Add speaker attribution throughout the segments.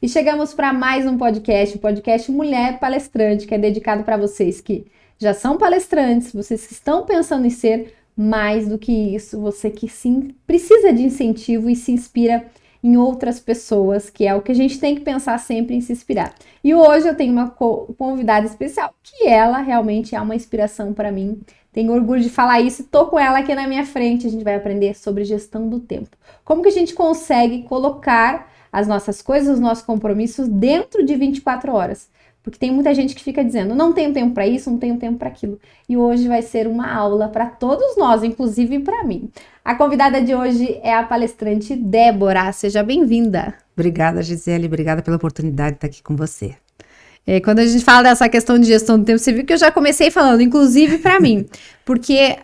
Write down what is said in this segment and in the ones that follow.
Speaker 1: E chegamos para mais um podcast, o podcast Mulher Palestrante, que é dedicado para vocês que já são palestrantes, vocês que estão pensando em ser mais do que isso, você que sim precisa de incentivo e se inspira em outras pessoas, que é o que a gente tem que pensar sempre em se inspirar. E hoje eu tenho uma convidada especial, que ela realmente é uma inspiração para mim. Tenho orgulho de falar isso e tô com ela aqui na minha frente. A gente vai aprender sobre gestão do tempo. Como que a gente consegue colocar as nossas coisas, os nossos compromissos dentro de 24 horas? Porque tem muita gente que fica dizendo, não tenho tempo para isso, não tenho tempo para aquilo. E hoje vai ser uma aula para todos nós, inclusive para mim. A convidada de hoje é a palestrante Débora. Seja bem-vinda.
Speaker 2: Obrigada, Gisele. Obrigada pela oportunidade de estar aqui com você.
Speaker 1: Quando a gente fala dessa questão de gestão do tempo, você viu que eu já comecei falando, inclusive para mim. Porque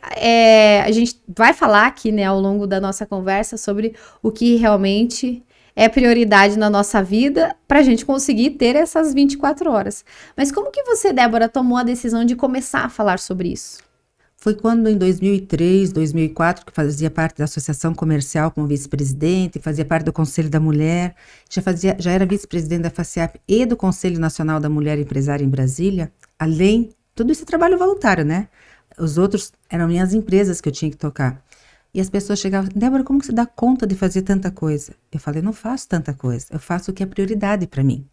Speaker 1: a gente vai falar aqui, né, ao longo da nossa conversa sobre o que realmente é prioridade na nossa vida para a gente conseguir ter essas 24 horas. Mas como que você, Débora, tomou a decisão de começar a falar sobre isso?
Speaker 2: Foi quando, em 2003, 2004, que fazia parte da Associação Comercial como vice-presidente, fazia parte do Conselho da Mulher, já era vice-presidente da FACEAP e do Conselho Nacional da Mulher Empresária em Brasília, além, tudo isso é trabalho voluntário, né? Os outros eram minhas empresas que eu tinha que tocar. E as pessoas chegavam, Débora, como que você dá conta de fazer tanta coisa? Eu falei, não faço tanta coisa, eu faço o que é prioridade para mim.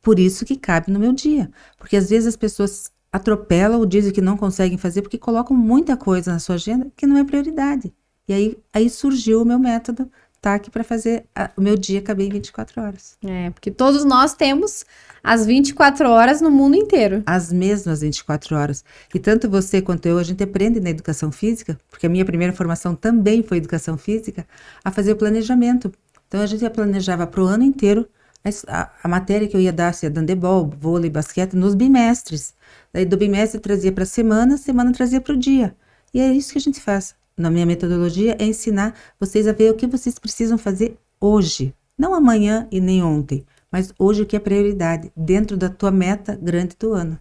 Speaker 2: Por isso que cabe no meu dia. Porque às vezes as pessoas atropelam ou dizem que não conseguem fazer porque colocam muita coisa na sua agenda que não é prioridade. E aí surgiu o meu método, tá aqui para fazer o meu dia caber em 24 horas.
Speaker 1: Porque todos nós temos as 24 horas no mundo inteiro.
Speaker 2: As mesmas 24 horas. E tanto você quanto eu, a gente aprende na educação física, porque a minha primeira formação também foi educação física, a fazer o planejamento. Então a gente planejava para o ano inteiro a matéria que eu ia dar, se ia handebol, vôlei, basquete, nos bimestres. Daí do bimestre trazia para a semana trazia para o dia. E é isso que a gente faz. Na minha metodologia é ensinar vocês a ver o que vocês precisam fazer hoje. Não amanhã e nem ontem, mas hoje o que é prioridade, dentro da tua meta grande do ano.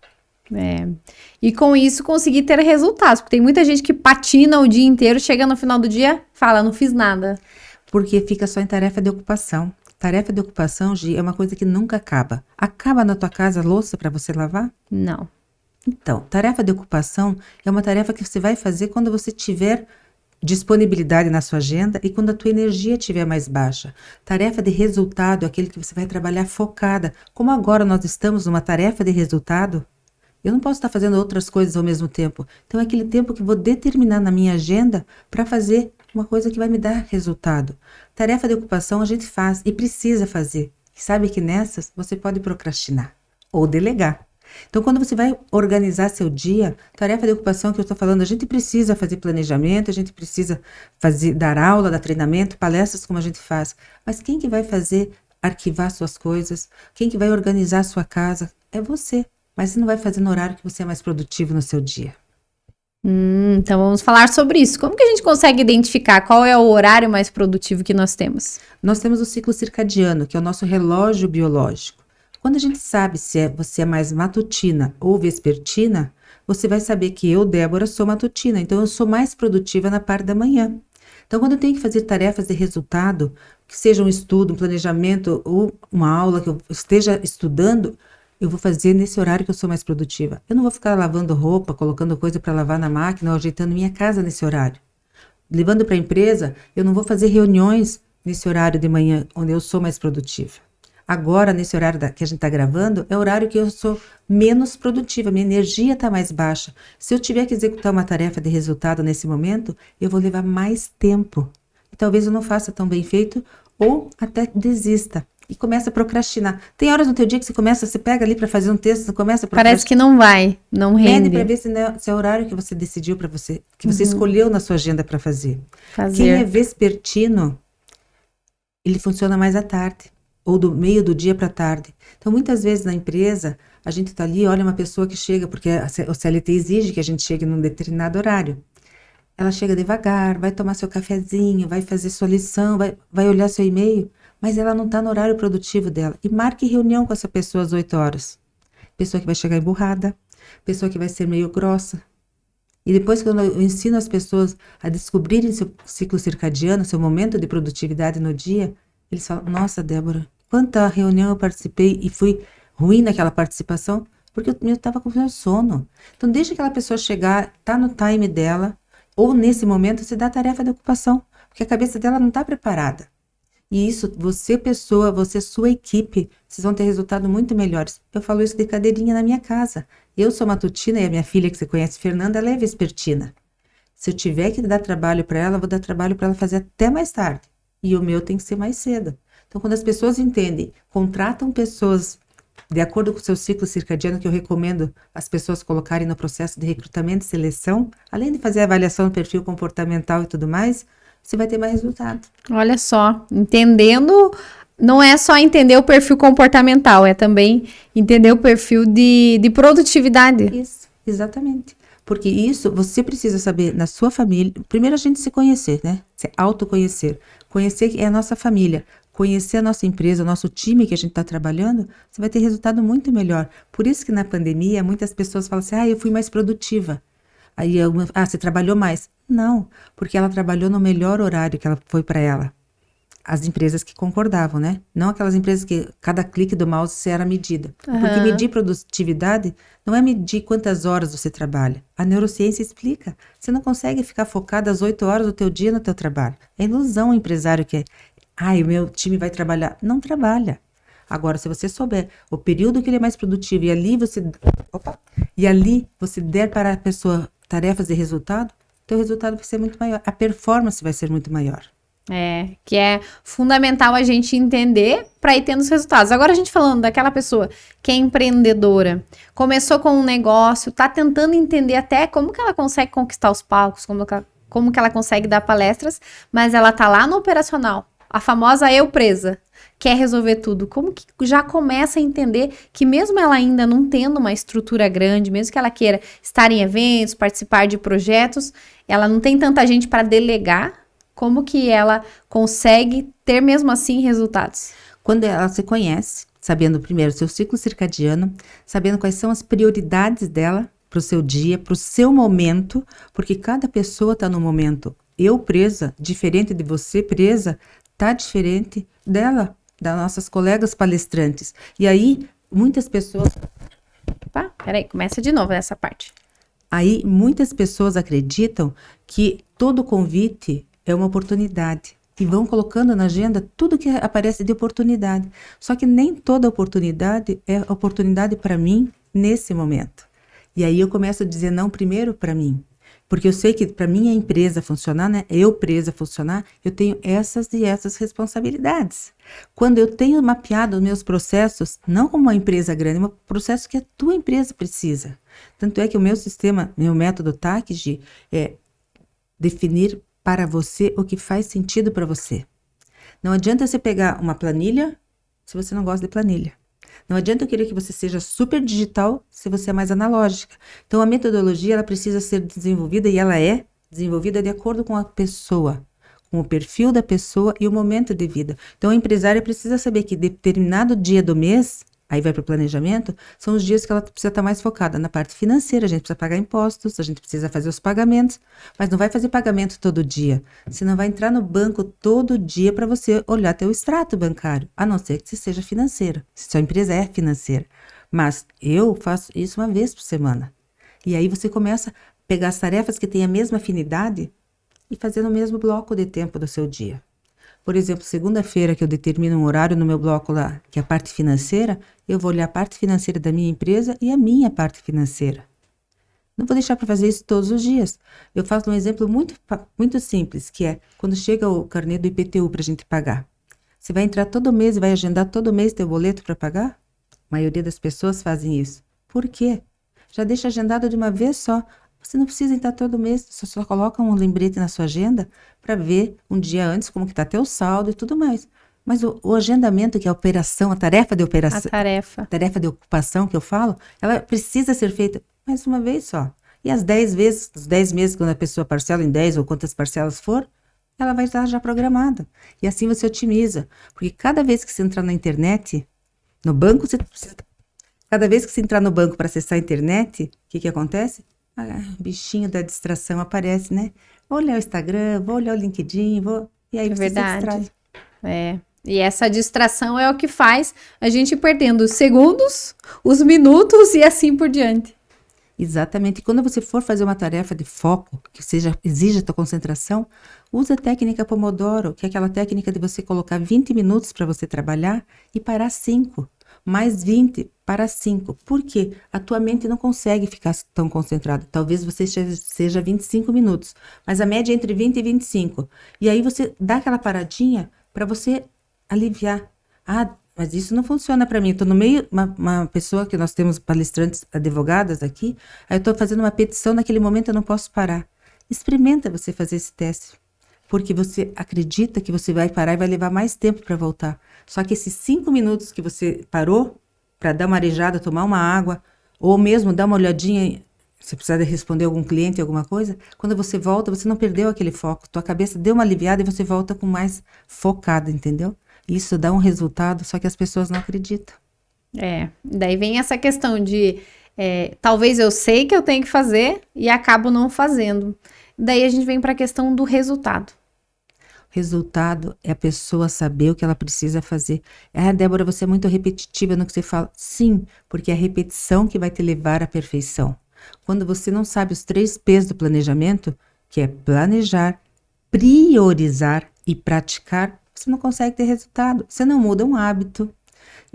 Speaker 1: E com isso conseguir ter resultados, porque tem muita gente que patina o dia inteiro, chega no final do dia, fala, não fiz nada.
Speaker 2: Porque fica só em tarefa de ocupação. Tarefa de ocupação, Gi, é uma coisa que nunca acaba. Acaba na tua casa a louça para você lavar?
Speaker 1: Não.
Speaker 2: Então, tarefa de ocupação é uma tarefa que você vai fazer quando você tiver disponibilidade na sua agenda e quando a tua energia estiver mais baixa. Tarefa de resultado é aquele que você vai trabalhar focada. Como agora nós estamos numa tarefa de resultado, eu não posso estar fazendo outras coisas ao mesmo tempo. Então é aquele tempo que vou determinar na minha agenda para fazer uma coisa que vai me dar resultado. Tarefa de ocupação a gente faz e precisa fazer. E sabe que nessas você pode procrastinar ou delegar. Então, quando você vai organizar seu dia, tarefa de ocupação que eu estou falando, a gente precisa fazer planejamento, a gente precisa dar aula, dar treinamento, palestras como a gente faz. Mas quem que vai fazer arquivar suas coisas? Quem que vai organizar sua casa? É você. Mas você não vai fazer no horário que você é mais produtivo no seu dia.
Speaker 1: Então vamos falar sobre isso. Como que a gente consegue identificar qual é o horário mais produtivo que nós temos?
Speaker 2: Nós temos o ciclo circadiano, que é o nosso relógio biológico. Quando a gente sabe se você é mais matutina ou vespertina, você vai saber que eu, Débora, sou matutina. Então eu sou mais produtiva na parte da manhã. Então quando eu tenho que fazer tarefas de resultado, que seja um estudo, um planejamento ou uma aula que eu esteja estudando, eu vou fazer nesse horário que eu sou mais produtiva. Eu não vou ficar lavando roupa, colocando coisa para lavar na máquina ou ajeitando minha casa nesse horário. Levando para a empresa, eu não vou fazer reuniões nesse horário de manhã, onde eu sou mais produtiva. Agora, nesse horário que a gente está gravando, é o horário que eu sou menos produtiva, minha energia está mais baixa. Se eu tiver que executar uma tarefa de resultado nesse momento, eu vou levar mais tempo. E talvez eu não faça tão bem feito ou até desista. E começa a procrastinar. Tem horas no teu dia que você pega ali para fazer um texto, você começa a procrastinar.
Speaker 1: Parece que não vai, não rende.
Speaker 2: Pede para ver se é o horário que você decidiu para você, que você escolheu na sua agenda para fazer. Quem é vespertino, ele funciona mais à tarde, ou do meio do dia para tarde. Então, muitas vezes na empresa, a gente está ali, olha uma pessoa que chega, porque o CLT exige que a gente chegue num determinado horário. Ela chega devagar, vai tomar seu cafezinho, vai fazer sua lição, vai olhar seu e-mail, mas ela não está no horário produtivo dela. E marque reunião com essa pessoa às 8 horas. Pessoa que vai chegar emburrada, pessoa que vai ser meio grossa. E depois, quando eu ensino as pessoas a descobrirem seu ciclo circadiano, seu momento de produtividade no dia, eles falam, nossa, Débora, quanta reunião eu participei e fui ruim naquela participação, porque eu estava com meu sono. Então, deixa aquela pessoa chegar, tá no time dela, ou nesse momento você dá a tarefa de ocupação, porque a cabeça dela não está preparada. E isso, você pessoa, você sua equipe, vocês vão ter resultados muito melhores. Eu falo isso de cadeirinha na minha casa. Eu sou matutina e a minha filha, que você conhece, Fernanda, ela é vespertina. Se eu tiver que dar trabalho para ela, eu vou dar trabalho para ela fazer até mais tarde. E o meu tem que ser mais cedo. Então, quando as pessoas entendem, contratam pessoas de acordo com o seu ciclo circadiano, que eu recomendo as pessoas colocarem no processo de recrutamento e seleção, além de fazer a avaliação do perfil comportamental e tudo mais, você vai ter mais resultado.
Speaker 1: Olha só, entendendo, não é só entender o perfil comportamental, é também entender o perfil de produtividade.
Speaker 2: Isso, exatamente. Porque isso você precisa saber na sua família. Primeiro a gente se conhecer, né? Se autoconhecer. Conhecer que é a nossa família. Conhecer a nossa empresa, o nosso time que a gente está trabalhando, você vai ter resultado muito melhor. Por isso que na pandemia, muitas pessoas falam assim, eu fui mais produtiva. Aí, você trabalhou mais. Não, porque ela trabalhou no melhor horário que ela foi para ela. As empresas que concordavam, né? Não aquelas empresas que cada clique do mouse era medida. Porque medir produtividade não é medir quantas horas você trabalha. A neurociência explica. Você não consegue ficar focado às 8 horas do teu dia no teu trabalho. É ilusão o empresário que o meu time vai trabalhar. Não trabalha. Agora, se você souber o período que ele é mais produtivo e ali você der para a pessoa tarefas de resultado, teu resultado vai ser muito maior. A performance vai ser muito maior.
Speaker 1: Que é fundamental a gente entender para ir tendo os resultados. Agora a gente falando daquela pessoa que é empreendedora, começou com um negócio, tá tentando entender até como que ela consegue conquistar os palcos, como que ela consegue dar palestras, mas ela tá lá no operacional, a famosa eu presa, quer resolver tudo. Como que já começa a entender que mesmo ela ainda não tendo uma estrutura grande, mesmo que ela queira estar em eventos, participar de projetos, ela não tem tanta gente para delegar. Como que ela consegue ter mesmo assim resultados?
Speaker 2: Quando ela se conhece, sabendo primeiro o seu ciclo circadiano, sabendo quais são as prioridades dela para o seu dia, para o seu momento, porque cada pessoa está no momento. Eu presa, diferente de você presa, tá diferente dela, das nossas colegas palestrantes. E aí, muitas pessoas...
Speaker 1: Peraí, começa de novo essa parte.
Speaker 2: Aí, muitas pessoas acreditam que todo convite é uma oportunidade. E vão colocando na agenda tudo que aparece de oportunidade. Só que nem toda oportunidade é oportunidade para mim nesse momento. E aí eu começo a dizer não primeiro para mim. Porque eu sei que para minha empresa funcionar, né? Eu presa funcionar, eu tenho essas e essas responsabilidades. Quando eu tenho mapeado os meus processos, não como uma empresa grande, mas um processo que a tua empresa precisa. Tanto é que o meu sistema, meu método TACG é definir para você o que faz sentido para você. Não adianta você pegar uma planilha se você não gosta de planilha. Não adianta eu querer que você seja super digital se você é mais analógica. Então, a metodologia ela precisa ser desenvolvida e ela é desenvolvida de acordo com a pessoa, com o perfil da pessoa e o momento de vida. Então, a empresária precisa saber que determinado dia do mês, aí vai para o planejamento, são os dias que ela precisa estar mais focada na parte financeira, a gente precisa pagar impostos, a gente precisa fazer os pagamentos, mas não vai fazer pagamento todo dia. Você não vai entrar no banco todo dia para você olhar teu extrato bancário, a não ser que você seja financeira, se sua empresa é financeira. Mas eu faço isso uma vez por semana. E aí você começa a pegar as tarefas que têm a mesma afinidade e fazer no mesmo bloco de tempo do seu dia. Por exemplo, segunda-feira que eu determino um horário no meu bloco lá, que é a parte financeira, eu vou olhar a parte financeira da minha empresa e a minha parte financeira. Não vou deixar para fazer isso todos os dias. Eu faço um exemplo muito simples, que é quando chega o carnê do IPTU para a gente pagar. Você vai entrar todo mês e vai agendar todo mês teu boleto para pagar? A maioria das pessoas fazem isso. Por quê? Já deixa agendado de uma vez só. Você não precisa entrar todo mês, só coloca um lembrete na sua agenda para ver um dia antes como que está teu saldo e tudo mais. Mas o agendamento, que é a operação, a tarefa de operação, a tarefa de ocupação que eu falo, ela precisa ser feita mais uma vez só. E as 10 vezes, os 10 meses, quando a pessoa parcela em 10 ou quantas parcelas for, ela vai estar já programada. E assim você otimiza. Porque cada vez que você entrar na internet, no banco, cada vez que você entrar no banco para acessar a internet, o que acontece? Bichinho da distração aparece, né? Vou olhar o Instagram, vou olhar o LinkedIn, e aí você se distrai.
Speaker 1: E essa distração é o que faz a gente ir perdendo os segundos, os minutos e assim por diante.
Speaker 2: Exatamente. E quando você for fazer uma tarefa de foco, que exija a tua concentração, usa a técnica Pomodoro, que é aquela técnica de você colocar 20 minutos para você trabalhar e parar 5. Mais 20 para 5. Por quê? A tua mente não consegue ficar tão concentrada. Talvez você seja 25 minutos, mas a média é entre 20 e 25. E aí você dá aquela paradinha para você aliviar. Ah, mas isso não funciona para mim. Estou no meio, uma pessoa que nós temos palestrantes, advogadas aqui, aí eu estou fazendo uma petição, naquele momento eu não posso parar. Experimenta você fazer esse teste, porque você acredita que você vai parar e vai levar mais tempo para voltar. Só que esses 5 minutos que você parou para dar uma arejada, tomar uma água, ou mesmo dar uma olhadinha, se precisar responder algum cliente, alguma coisa, quando você volta, você não perdeu aquele foco. Tua cabeça deu uma aliviada e você volta com mais focada, entendeu? Isso dá um resultado, só que as pessoas não acreditam.
Speaker 1: Daí vem essa questão de talvez eu sei que eu tenho que fazer e acabo não fazendo. Daí a gente vem para a questão do resultado.
Speaker 2: Resultado é a pessoa saber o que ela precisa fazer. Ah, Débora, você é muito repetitiva no que você fala. Sim, porque é a repetição que vai te levar à perfeição. Quando você não sabe os 3 P's do planejamento, que é planejar, priorizar e praticar, você não consegue ter resultado. Você não muda um hábito.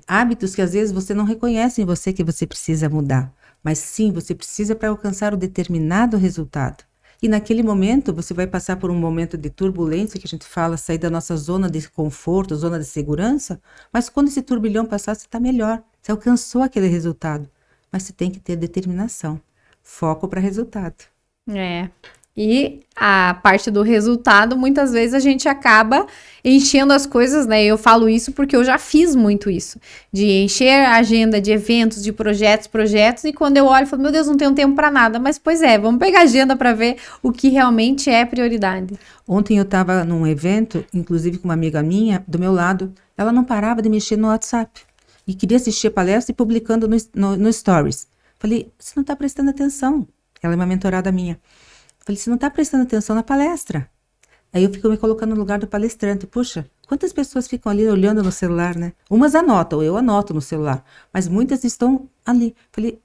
Speaker 2: Hábitos que às vezes você não reconhece em você que você precisa mudar. Mas sim, você precisa para alcançar um determinado resultado. E naquele momento você vai passar por um momento de turbulência, que a gente fala, sair da nossa zona de conforto, zona de segurança. Mas quando esse turbilhão passar, você está melhor. Você alcançou aquele resultado. Mas você tem que ter determinação. Foco para resultado.
Speaker 1: E a parte do resultado, muitas vezes a gente acaba enchendo as coisas, né? Eu falo isso porque eu já fiz muito isso, de encher a agenda de eventos, de projetos, e quando eu olho, eu falo, meu Deus, não tenho tempo para nada. Mas, pois é, vamos pegar a agenda para ver o que realmente é prioridade.
Speaker 2: Ontem eu estava num evento, inclusive com uma amiga minha, do meu lado, ela não parava de mexer no WhatsApp e queria assistir a palestra e publicando no Stories. Falei, você não está prestando atenção. Ela é uma mentorada minha. Falei, você não está prestando atenção na palestra. Aí eu fico me colocando no lugar do palestrante. Puxa, quantas pessoas ficam ali olhando no celular, né? Umas anotam, eu anoto no celular, mas muitas estão ali. Falei,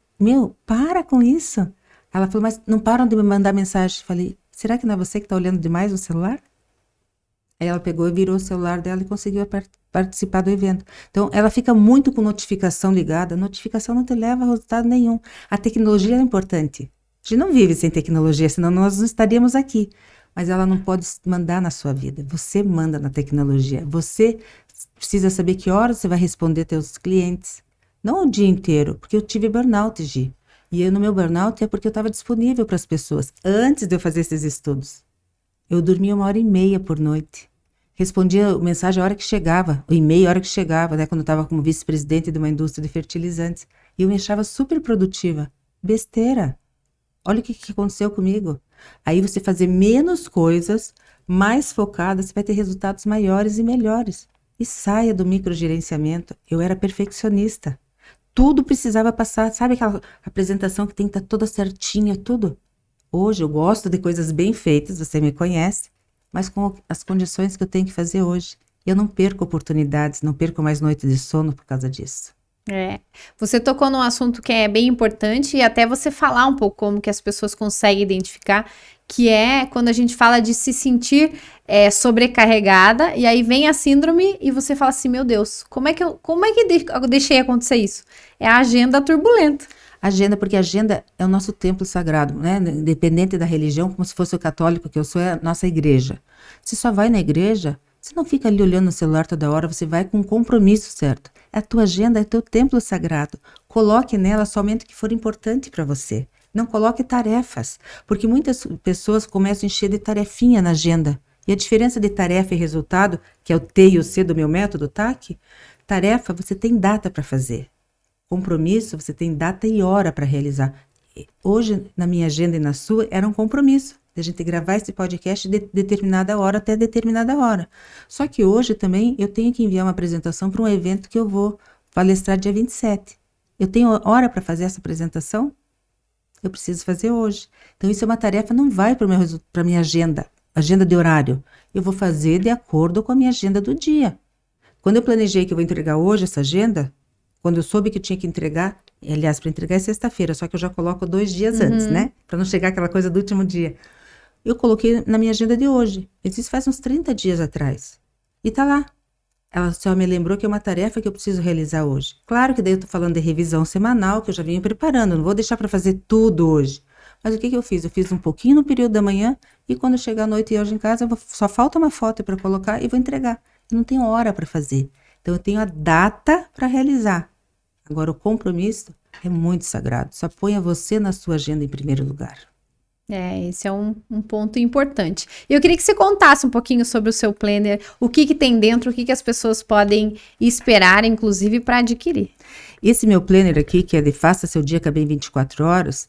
Speaker 2: para com isso. Ela falou, mas não param de me mandar mensagem. Falei, será que não é você que está olhando demais no celular? Aí ela pegou e virou o celular dela e conseguiu participar do evento. Então, ela fica muito com notificação ligada. Notificação não te leva a resultado nenhum. A tecnologia é importante. A gente não vive sem tecnologia, senão nós não estaríamos aqui. Mas ela não pode mandar na sua vida. Você manda na tecnologia. Você precisa saber que horas você vai responder teus clientes. Não o dia inteiro, porque eu tive burnout, Gi. E eu, no meu burnout é porque eu estava disponível para as pessoas, antes de eu fazer esses estudos. Eu dormia 1h30 por noite. Respondia mensagem a hora que chegava, o e-mail a hora que chegava, né, quando eu estava como vice-presidente de uma indústria de fertilizantes. E eu me achava super produtiva. Besteira. Olha o que aconteceu comigo. Aí você fazer menos coisas, mais focada, você vai ter resultados maiores e melhores. E saia do microgerenciamento. Eu era perfeccionista. Tudo precisava passar. Sabe aquela apresentação que tem que estar toda certinha, tudo? Hoje eu gosto de coisas bem feitas, você me conhece, mas com as condições que eu tenho que fazer hoje. Eu não perco oportunidades, não perco mais noites de sono por causa disso.
Speaker 1: Você tocou num assunto que é bem importante e até você falar um pouco como que as pessoas conseguem identificar, que é quando a gente fala de se sentir sobrecarregada e aí vem a síndrome e você fala assim, meu Deus, como é que eu deixei acontecer isso? É a agenda turbulenta.
Speaker 2: Agenda, porque a agenda é o nosso templo sagrado, né? Independente da religião, como se fosse o católico que eu sou, é a nossa igreja. Você só vai na igreja, você não fica ali olhando no celular toda hora, você vai com um compromisso certo. A tua agenda é teu templo sagrado. Coloque nela somente o que for importante para você. Não coloque tarefas, porque muitas pessoas começam a encher de tarefinha na agenda. E a diferença de tarefa e resultado, que é o T e o C do meu método TAC, tarefa você tem data para fazer. Compromisso, você tem data e hora para realizar. Hoje, na minha agenda e na sua, era um compromisso de a gente gravar esse podcast de determinada hora até determinada hora. Só que hoje também eu tenho que enviar uma apresentação para um evento que eu vou palestrar dia 27. Eu tenho hora para fazer essa apresentação? Eu preciso fazer hoje. Então, isso é uma tarefa, não vai para a minha agenda de horário. Eu vou fazer de acordo com a minha agenda do dia. Quando eu planejei que eu vou entregar hoje essa agenda, quando eu soube que eu tinha que entregar, aliás, para entregar é sexta-feira, só que eu já coloco 2 dias antes, né? Para não chegar aquela coisa do último dia. Eu coloquei na minha agenda de hoje. Isso faz uns 30 dias atrás. E tá lá. Ela só me lembrou que é uma tarefa que eu preciso realizar hoje. Claro que daí eu tô falando de revisão semanal, que eu já venho preparando. Não vou deixar para fazer tudo hoje. Mas o que eu fiz? Eu fiz um pouquinho no período da manhã e quando chegar à noite e hoje em casa, só falta uma foto para colocar e vou entregar. Eu não tenho hora para fazer. Então eu tenho a data para realizar. Agora o compromisso é muito sagrado. Só ponha você na sua agenda em primeiro lugar.
Speaker 1: Esse é um ponto importante. Eu queria que você contasse um pouquinho sobre o seu planner, o que tem dentro, o que as pessoas podem esperar, inclusive, para adquirir.
Speaker 2: Esse meu planner aqui, que é de Faça Seu Dia Caber em 24 horas,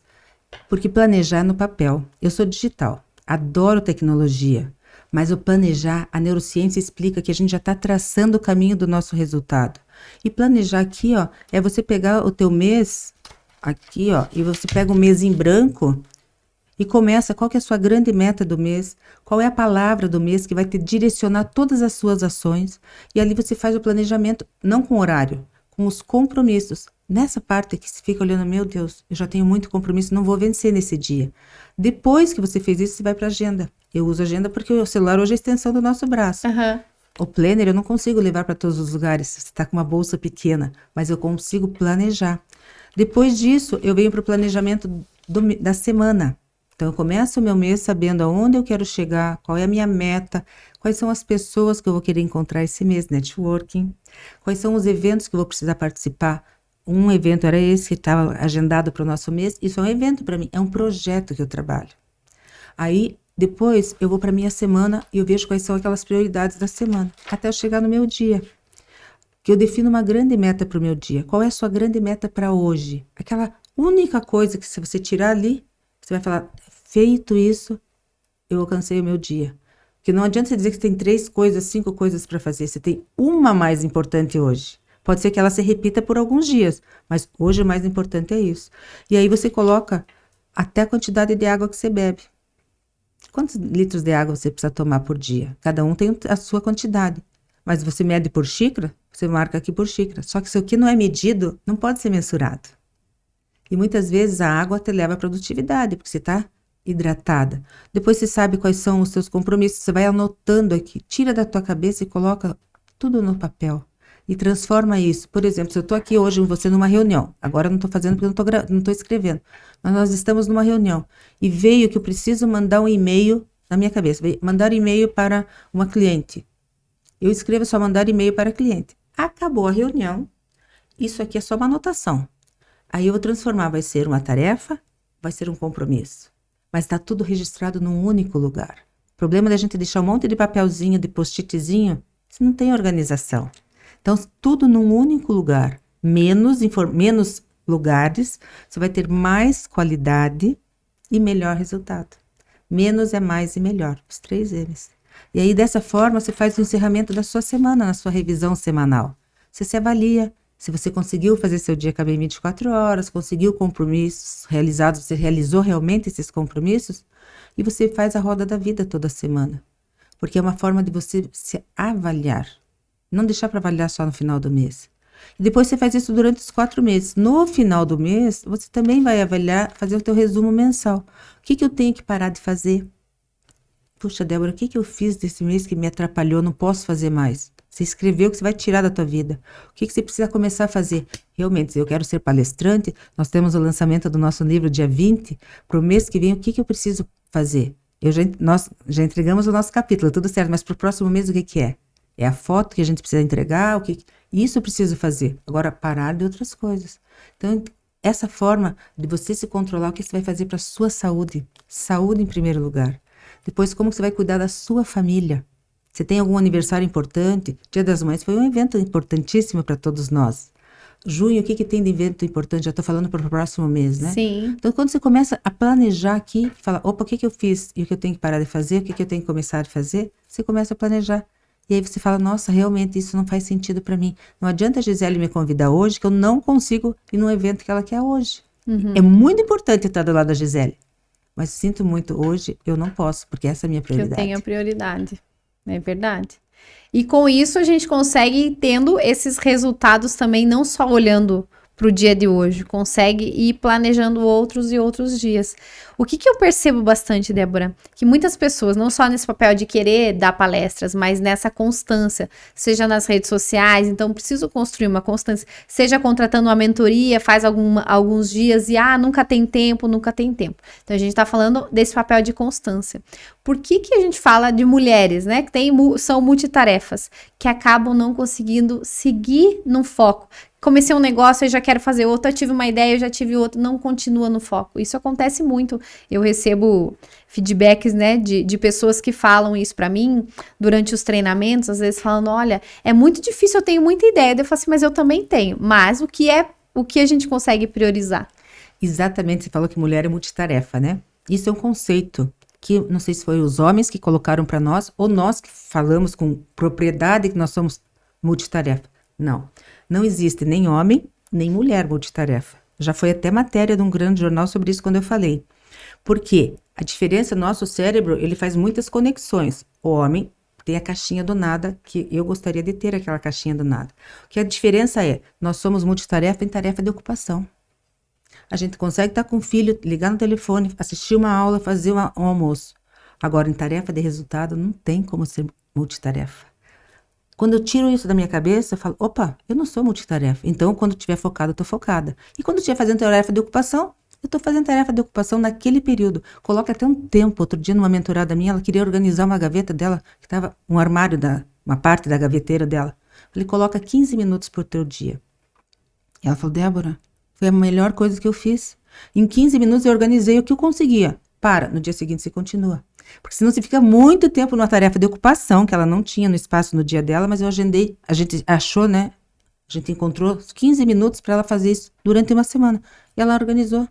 Speaker 2: porque planejar no papel. Eu sou digital, adoro tecnologia, mas o planejar, a neurociência explica que a gente já está traçando o caminho do nosso resultado. E planejar aqui, ó, é você pegar o teu mês, aqui, ó, e você pega o mês em branco e começa, qual que é a sua grande meta do mês, qual é a palavra do mês que vai te direcionar todas as suas ações, e ali você faz o planejamento, não com horário, com os compromissos. Nessa parte que você fica olhando, meu Deus, eu já tenho muito compromisso, não vou vencer nesse dia. Depois que você fez isso, você vai para a agenda. Eu uso agenda porque o celular hoje é a extensão do nosso braço. O planner eu não consigo levar para todos os lugares, você está com uma bolsa pequena, mas eu consigo planejar. Depois disso, eu venho para o planejamento da semana. Então, eu começo o meu mês sabendo aonde eu quero chegar, qual é a minha meta, quais são as pessoas que eu vou querer encontrar esse mês, networking, quais são os eventos que eu vou precisar participar. Um evento era esse que estava agendado para o nosso mês, isso é um evento para mim, é um projeto que eu trabalho. Aí, depois, eu vou para a minha semana e eu vejo quais são aquelas prioridades da semana, até eu chegar no meu dia. Que eu defino uma grande meta para o meu dia. Qual é a sua grande meta para hoje? Aquela única coisa que se você tirar ali, você vai falar, feito isso, eu alcancei o meu dia. Porque não adianta você dizer que você tem 3 coisas, 5 coisas para fazer. Você tem uma mais importante hoje. Pode ser que ela se repita por alguns dias, mas hoje o mais importante é isso. E aí você coloca até a quantidade de água que você bebe. Quantos litros de água você precisa tomar por dia? Cada um tem a sua quantidade. Mas você mede por xícara, você marca aqui por xícara. Só que isso aqui não é medido, não pode ser mensurado. E muitas vezes a água te leva à produtividade, porque você está hidratada. Depois você sabe quais são os seus compromissos, você vai anotando aqui, tira da tua cabeça e coloca tudo no papel. E transforma isso. Por exemplo, se eu estou aqui hoje com você numa reunião, agora eu não estou fazendo porque eu não estou escrevendo, mas nós estamos numa reunião e veio que eu preciso mandar um e-mail na minha cabeça, mandar e-mail para uma cliente. Eu escrevo só mandar e-mail para cliente. Acabou a reunião, isso aqui é só uma anotação. Aí eu vou transformar, vai ser uma tarefa, vai ser um compromisso. Mas está tudo registrado num único lugar. O problema da gente deixar um monte de papelzinho, de post-itzinho, você não tem organização. Então, tudo num único lugar. Menos lugares, você vai ter mais qualidade e melhor resultado. Menos é mais e melhor, os 3 M's. E aí, dessa forma, você faz o encerramento da sua semana, na sua revisão semanal. Você se avalia. Se você conseguiu fazer seu dia caber em 24 horas, conseguiu compromissos realizados, você realizou realmente esses compromissos, e você faz a roda da vida toda semana. Porque é uma forma de você se avaliar. Não deixar para avaliar só no final do mês. E depois você faz isso durante os 4 meses. No final do mês, você também vai avaliar, fazer o teu resumo mensal. O que eu tenho que parar de fazer? Puxa, Débora, o que eu fiz desse mês que me atrapalhou? Não posso fazer mais. Você escreveu o que você vai tirar da tua vida. O que você precisa começar a fazer? Realmente, eu quero ser palestrante, nós temos o lançamento do nosso livro dia 20, para o mês que vem, o que eu preciso fazer? Nós já entregamos o nosso capítulo, tudo certo, mas para o próximo mês o que é? É a foto que a gente precisa entregar? Isso eu preciso fazer. Agora, parar de outras coisas. Então, essa forma de você se controlar, o que você vai fazer para a sua saúde? Saúde em primeiro lugar. Depois, como você vai cuidar da sua família? Você tem algum aniversário importante? Dia das Mães foi um evento importantíssimo para todos nós. Junho, o que tem de evento importante? Já estou falando para o próximo mês, né?
Speaker 1: Sim.
Speaker 2: Então, quando você começa a planejar aqui, fala, opa, o que eu fiz e o que eu tenho que parar de fazer, o que eu tenho que começar a fazer, você começa a planejar. E aí você fala, nossa, realmente isso não faz sentido para mim. Não adianta a Gisele me convidar hoje, que eu não consigo ir num evento que ela quer hoje. É muito importante estar do lado da Gisele. Mas sinto muito, hoje eu não posso, porque essa é a minha prioridade.
Speaker 1: Que eu tenho a prioridade. É verdade. E com isso a gente consegue ir tendo esses resultados também, não só olhando para o dia de hoje, consegue ir planejando outros e outros dias. O que eu percebo bastante, Débora? Que muitas pessoas, não só nesse papel de querer dar palestras, mas nessa constância, seja nas redes sociais, então preciso construir uma constância, seja contratando uma mentoria, faz alguns dias e nunca tem tempo. Então a gente está falando desse papel de constância. Por que a gente fala de mulheres, né, que são multitarefas, que acabam não conseguindo seguir no foco? Comecei um negócio, eu já quero fazer outro, eu tive uma ideia, eu já tive outro, não continua no foco. Isso acontece muito. Eu recebo feedbacks, né, de pessoas que falam isso pra mim durante os treinamentos, às vezes falando, olha, é muito difícil, eu tenho muita ideia. Eu falo assim, mas eu também tenho. Mas o que a gente consegue priorizar?
Speaker 2: Exatamente, você falou que mulher é multitarefa, né? Isso é um conceito que não sei se foi os homens que colocaram para nós ou nós que falamos com propriedade que nós somos multitarefa. Não existe nem homem, nem mulher multitarefa. Já foi até matéria de um grande jornal sobre isso quando eu falei. Porque a diferença, nosso cérebro, ele faz muitas conexões. O homem tem a caixinha do nada, que eu gostaria de ter aquela caixinha do nada. O que a diferença é, nós somos multitarefa em tarefa de ocupação. A gente consegue estar com o filho, ligar no telefone, assistir uma aula, fazer um almoço. Agora, em tarefa de resultado, não tem como ser multitarefa. Quando eu tiro isso da minha cabeça, eu falo, opa, eu não sou multitarefa. Então, quando eu estiver focada, eu estou focada. E quando eu estiver fazendo tarefa de ocupação, eu estou fazendo tarefa de ocupação naquele período. Coloca até um tempo. Outro dia, numa mentorada minha, ela queria organizar uma gaveta dela, que estava um armário, uma parte da gaveteira dela. Eu falei, coloca 15 minutos por teu dia. E ela falou, Débora, foi a melhor coisa que eu fiz. Em 15 minutos eu organizei o que eu conseguia. No dia seguinte você continua. Porque senão você fica muito tempo numa tarefa de ocupação, que ela não tinha no espaço no dia dela, mas eu agendei, a gente achou, né? A gente encontrou 15 minutos para ela fazer isso durante uma semana. E ela organizou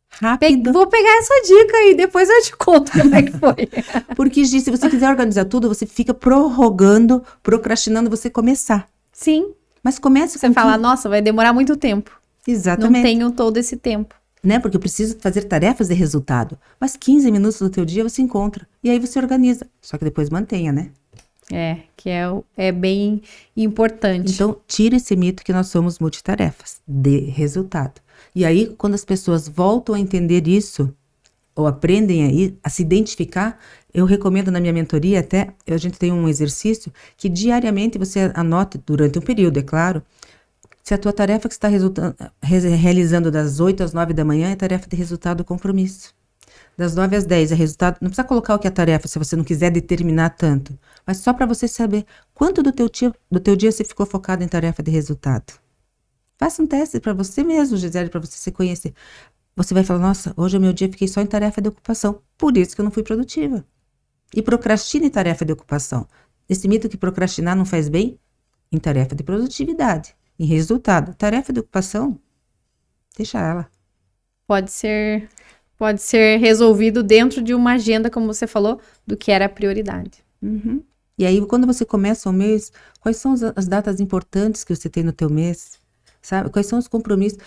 Speaker 2: rápido.
Speaker 1: Vou pegar essa dica aí, depois eu te conto como é que foi.
Speaker 2: Porque, Gi, se você quiser organizar tudo, você fica prorrogando, procrastinando você começar.
Speaker 1: Sim.
Speaker 2: Mas comece
Speaker 1: Você fala, nossa, vai demorar muito tempo.
Speaker 2: Exatamente.
Speaker 1: Não tenho todo esse tempo.
Speaker 2: Né? Porque eu preciso fazer tarefas de resultado. Mas 15 minutos do teu dia você encontra. E aí você organiza. Só que depois mantenha, né?
Speaker 1: Que é bem importante.
Speaker 2: Então, tira esse mito que nós somos multitarefas de resultado. E aí, quando as pessoas voltam a entender isso, ou aprendem a se identificar, eu recomendo na minha mentoria até, a gente tem um exercício que diariamente você anote, durante um período, é claro, se a tua tarefa que está realizando das 8 às 9 da manhã é tarefa de resultado ou compromisso. Das 9 às 10 é resultado. Não precisa colocar o que é tarefa se você não quiser determinar tanto. Mas só para você saber quanto do teu dia você ficou focado em tarefa de resultado. Faça um teste para você mesmo, Gisele, para você se conhecer. Você vai falar, nossa, hoje o meu dia fiquei só em tarefa de ocupação. Por isso que eu não fui produtiva. E procrastina em tarefa de ocupação. Esse mito que procrastinar não faz bem, em tarefa de produtividade. Em resultado, tarefa de ocupação, deixa ela.
Speaker 1: Pode ser resolvido dentro de uma agenda, como você falou, do que era a prioridade.
Speaker 2: Uhum. E aí, quando você começa o mês, quais são as datas importantes que você tem no teu mês? Sabe? Quais são os compromissos?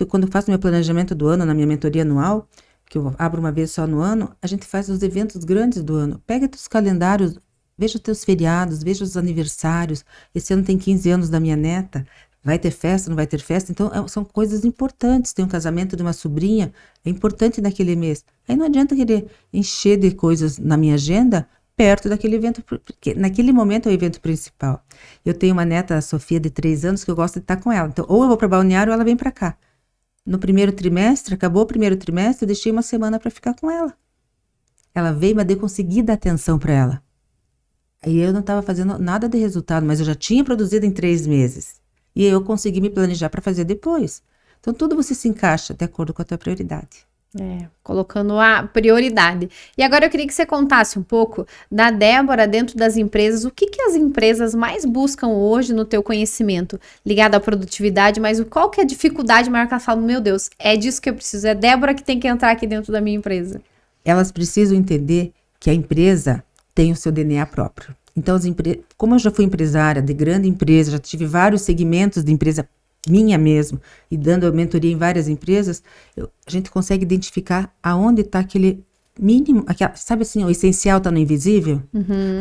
Speaker 2: Quando eu faço meu planejamento do ano, na minha mentoria anual, que eu abro uma vez só no ano, a gente faz os eventos grandes do ano. Pega teus calendários, veja os teus feriados, veja os aniversários. Esse ano tem 15 anos da minha neta. Vai ter festa, não vai ter festa? Então, são coisas importantes. Tem um casamento de uma sobrinha, é importante naquele mês. Aí não adianta querer encher de coisas na minha agenda perto daquele evento, porque naquele momento é o evento principal. Eu tenho uma neta, a Sofia, de 3 anos, que eu gosto de estar com ela. Então, ou eu vou para Balneário ou ela vem para cá. No primeiro trimestre, acabou o primeiro trimestre, eu deixei uma semana para ficar com ela. Ela veio, mas eu consegui dar atenção para ela. Aí eu não estava fazendo nada de resultado, mas eu já tinha produzido em 3 meses. E eu consegui me planejar para fazer depois. Então, tudo você se encaixa de acordo com a tua prioridade.
Speaker 1: Colocando a prioridade. E agora eu queria que você contasse um pouco da Débora dentro das empresas. O que as empresas mais buscam hoje no teu conhecimento ligado à produtividade, mas qual que é a dificuldade maior que elas falam, meu Deus, é disso que eu preciso, é Débora que tem que entrar aqui dentro da minha empresa.
Speaker 2: Elas precisam entender que a empresa tem o seu DNA próprio. Então, como eu já fui empresária de grande empresa, já tive vários segmentos de empresa minha mesmo, e dando mentoria em várias empresas, a gente consegue identificar aonde está mínimo, sabe assim, o essencial tá no invisível?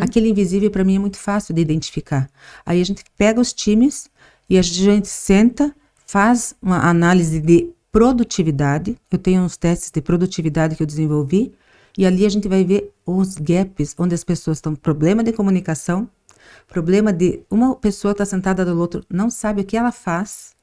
Speaker 2: Aquele invisível para mim é muito fácil de identificar. Aí a gente pega os times e a gente senta, faz uma análise de produtividade. Eu tenho uns testes de produtividade que eu desenvolvi e ali a gente vai ver os gaps onde as pessoas estão, problema de comunicação, problema de uma pessoa tá sentada do outro, não sabe o que ela faz.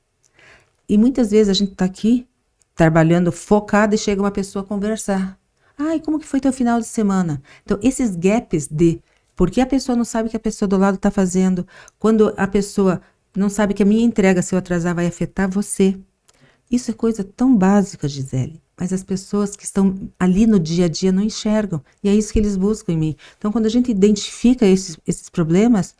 Speaker 2: E muitas vezes a gente tá aqui trabalhando focado e chega uma pessoa a conversar. Ai, como que foi teu final de semana? Então, esses gaps de por que a pessoa não sabe o que a pessoa do lado está fazendo, quando a pessoa não sabe que a minha entrega, se eu atrasar, vai afetar você. Isso é coisa tão básica, Gisele, mas as pessoas que estão ali no dia a dia não enxergam, e é isso que eles buscam em mim. Então, quando a gente identifica esses problemas,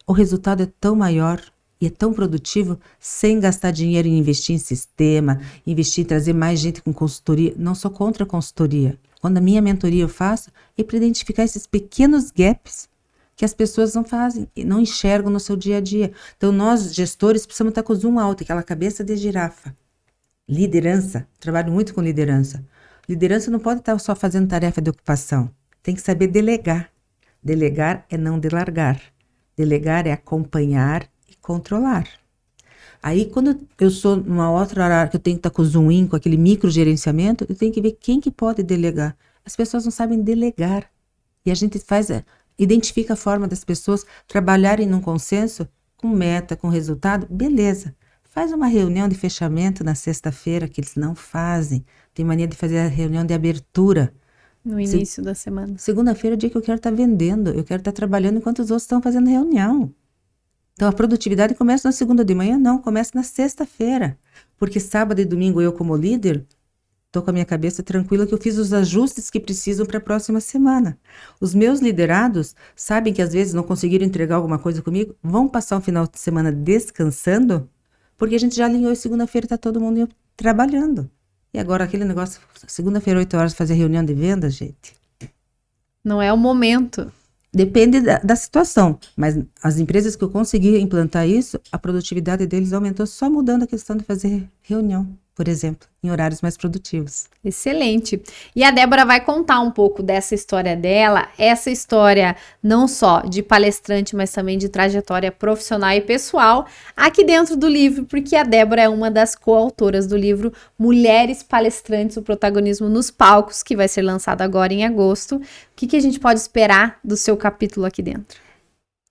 Speaker 2: o resultado é tão maior e é tão produtivo, sem gastar dinheiro em investir em sistema, investir em trazer mais gente com consultoria. Não sou contra a consultoria. Quando a minha mentoria eu faço, é para identificar esses pequenos gaps que as pessoas não fazem, e não enxergam no seu dia a dia. Então, nós, gestores, precisamos estar com o zoom alto, aquela cabeça de girafa. Liderança, trabalho muito com liderança. Liderança não pode estar só fazendo tarefa de ocupação. Tem que saber delegar. Delegar é não delargar. Delegar é acompanhar e controlar. Aí, quando eu sou numa outra área que eu tenho que estar com o zoom in, com aquele microgerenciamento, eu tenho que ver quem que pode delegar. As pessoas não sabem delegar. E a gente identifica a forma das pessoas trabalharem num consenso, com meta, com resultado, beleza. Faz uma reunião de fechamento na sexta-feira, que eles não fazem. Tem mania de fazer a reunião de abertura.
Speaker 1: No início da semana.
Speaker 2: Segunda-feira é o dia que eu quero estar vendendo, eu quero estar trabalhando enquanto os outros estão fazendo reunião. Então, a produtividade começa na segunda de manhã? Não, começa na sexta-feira. Porque sábado e domingo eu, como líder, estou com a minha cabeça tranquila que eu fiz os ajustes que precisam para a próxima semana. Os meus liderados sabem que às vezes não conseguiram entregar alguma coisa comigo, vão passar um final de semana descansando, porque a gente já alinhou e segunda-feira está todo mundo trabalhando. E agora aquele negócio, segunda-feira, 8 horas, fazer reunião de venda, gente.
Speaker 1: Não é o momento.
Speaker 2: Depende da situação, mas as empresas que eu consegui implantar isso, a produtividade deles aumentou só mudando a questão de fazer reunião, por exemplo, em horários mais produtivos.
Speaker 1: Excelente. E a Débora vai contar um pouco dessa história dela, essa história não só de palestrante, mas também de trajetória profissional e pessoal, aqui dentro do livro, porque a Débora é uma das coautoras do livro Mulheres Palestrantes, o Protagonismo nos Palcos, que vai ser lançado agora em agosto. O que a gente pode esperar do seu capítulo aqui dentro?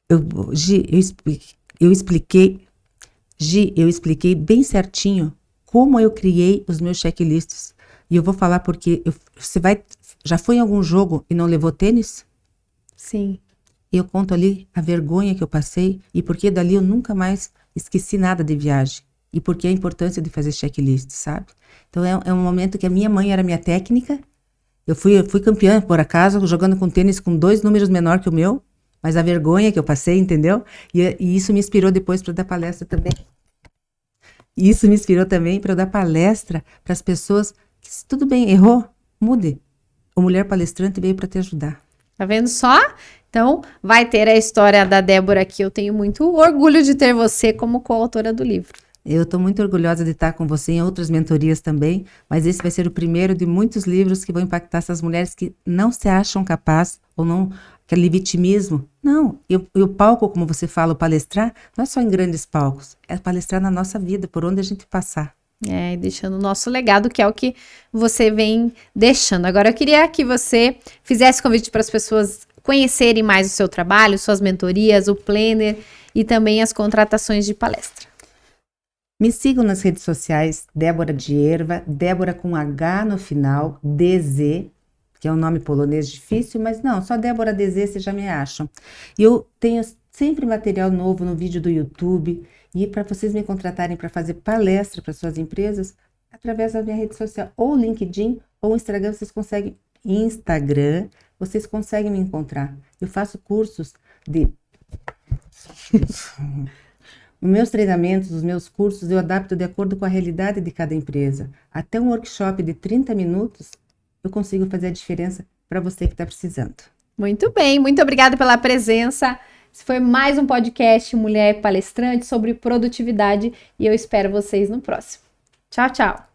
Speaker 1: Eu expliquei bem certinho como eu criei os meus checklists. E eu vou falar porque já foi em algum jogo e não levou tênis? Sim.
Speaker 2: Eu conto ali a vergonha que eu passei e porque dali eu nunca mais esqueci nada de viagem. E porque a importância de fazer checklist, sabe? Então é um momento que a minha mãe era minha técnica. Eu fui campeã, por acaso, jogando com tênis com 2 números menor que o meu. Mas a vergonha que eu passei, entendeu? E isso me inspirou depois para dar palestra também. Isso me inspirou também para eu dar palestra para as pessoas que, se tudo bem, errou, mude. O Mulher Palestrante veio para te ajudar.
Speaker 1: Tá vendo só? Então, vai ter a história da Débora aqui. Eu tenho muito orgulho de ter você como coautora do livro.
Speaker 2: Eu estou muito orgulhosa de estar com você em outras mentorias também, mas esse vai ser o primeiro de muitos livros que vão impactar essas mulheres que não se acham capazes ou não, aquele vitimismo. Não, e o palco, como você fala, o palestrar, não é só em grandes palcos, é palestrar na nossa vida, por onde a gente passar.
Speaker 1: E deixando o nosso legado, que é o que você vem deixando. Agora, eu queria que você fizesse convite para as pessoas conhecerem mais o seu trabalho, suas mentorias, o planner e também as contratações de palestra.
Speaker 2: Me sigam nas redes sociais, Débora Dzierwa, Débora com H no final, DZ, que é um nome polonês difícil, mas não, só Débora DZ vocês já me acham. E eu tenho sempre material novo no vídeo do YouTube, e para vocês me contratarem para fazer palestra para suas empresas, através da minha rede social, ou LinkedIn, ou Instagram, vocês conseguem me encontrar. Eu faço cursos de... Os meus treinamentos, os meus cursos, eu adapto de acordo com a realidade de cada empresa. Até um workshop de 30 minutos, eu consigo fazer a diferença para você que está precisando.
Speaker 1: Muito bem, muito obrigada pela presença. Esse foi mais um podcast Mulher Palestrante sobre produtividade e eu espero vocês no próximo. Tchau, tchau!